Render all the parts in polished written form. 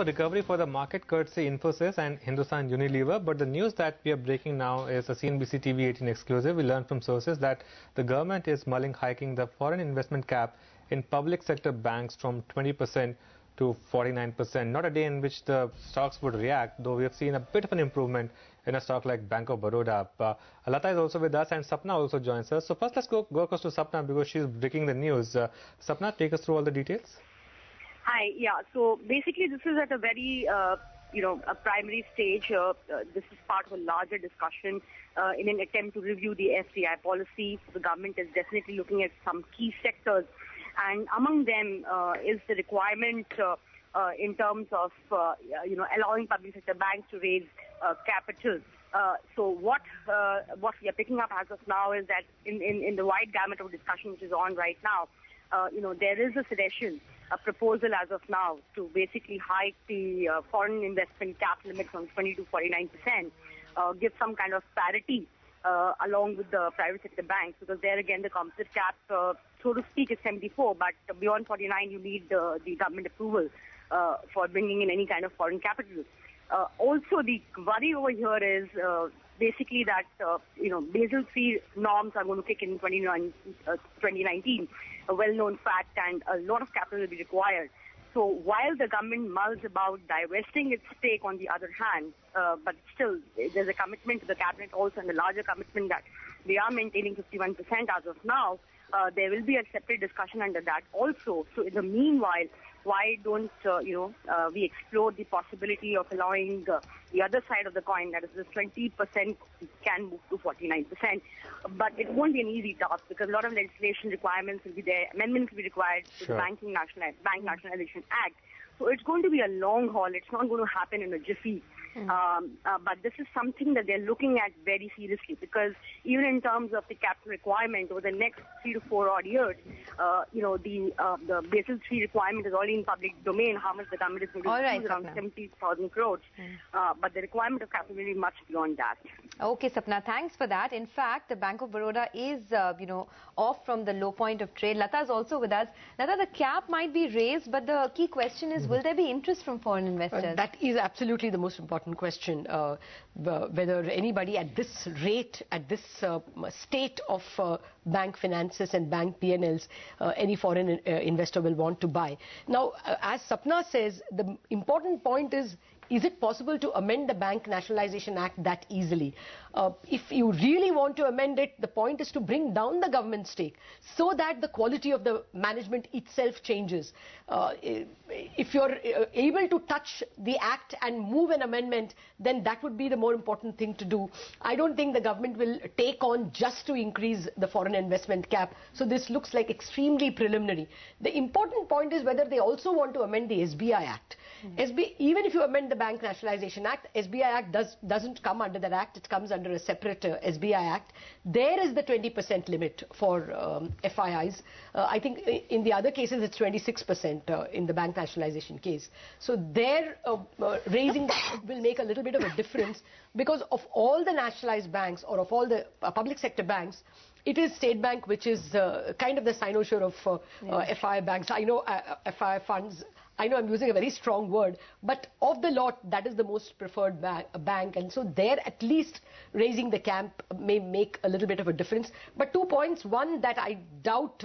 for recovery for the market courtesy Infosys and Hindustan Unilever, but the news that we are breaking now is a CNBC TV 18 exclusive. We learned from sources that the government is mulling hiking the foreign investment cap in public sector banks from 20% to 49%. Not a day in which the stocks would react, though we have seen a bit of an improvement in a stock like Bank of Baroda. Lata is also with us and Sapna also joins us. So first let's go across to Sapna because she's breaking the news. Sapna, take us through all the details. Hi, yeah, so basically this is at a very, a primary stage. This is part of a larger discussion in an attempt to review the FDI policy. The government is definitely looking at some key sectors, and among them is the requirement in terms of, allowing public sector banks to raise capital. So what we are picking up as of now is that in the wide gamut of discussion which is on right now, there is a suggestion, a proposal as of now to basically hike the foreign investment cap limit from 20 to 49%, give some kind of parity along with the private sector banks, because there again the composite cap, so to speak, is 74, but beyond 49 you need the government approval for bringing in any kind of foreign capital. Also, the worry over here is basically that, Basel III norms are going to kick in 2019, a well-known fact, and a lot of capital will be required. So while the government mulls about divesting its stake on the other hand, but still there's a commitment to the cabinet also, and a larger commitment that they are maintaining 51% as of now, there will be a separate discussion under that also. So in the meanwhile, why don't we explore the possibility of allowing the other side of the coin, that is this 20% can move to 49%. But it won't be an easy task because a lot of legislation requirements will be there, amendments will be required to the Bank Nationalization Act. So it's going to be a long haul. It's not going to happen in a jiffy. But this is something that they're looking at very seriously, because even in terms of the capital requirement over the next 3 to 4 odd years, the Basel III requirement is already in public domain, how much the government is going to use, around 70,000 crores. But the requirement of capital will be much beyond that. Okay, Sapna, thanks for that. In fact, the Bank of Baroda is, off from the low point of trade. Lata is also with us. Lata, the cap might be raised, but the key question is, will there be interest from foreign investors? That is absolutely the most important question, whether anybody at this rate, at this state of bank finances and bank P&Ls, any foreign investor will want to buy. Now, as Sapna says, the important point is it possible to amend the Bank Nationalization Act that easily? If you really want to amend it, the point is to bring down the government stake so that the quality of the management itself changes. If you're able to touch the act and move an amendment, then that would be the more important thing to do. I don't think the government will take on just to increase the foreign investment cap. So this looks like extremely preliminary. The important point is whether they also want to amend the SBI Act. Even if you amend the Bank Nationalization Act, SBI Act doesn't come under that act. It comes under a separate SBI Act. There is the 20% limit for FIIs. I think in the other cases it's 26% in the Bank Nationalization case. So there raising that will make a little bit of a difference, because of all the nationalized banks or of all the public sector banks, it is State Bank which is kind of the cynosure of FII banks. I know FII funds, I know I'm using a very strong word, but of the lot, that is the most preferred bank. And so there, at least raising the cap may make a little bit of a difference. But 2 points. One, that I doubt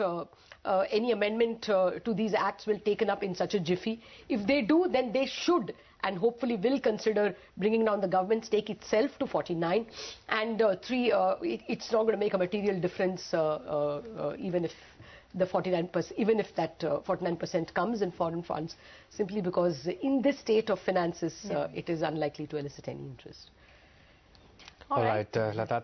any amendment to these acts will taken up in such a jiffy. If they do, then they should and hopefully will consider bringing down the government stake itself to 49. And 3, it's not going to make a material difference even if the 49%, even if that 49% comes in foreign funds, simply because in this state of finances, it is unlikely to elicit any interest. All right, Lata.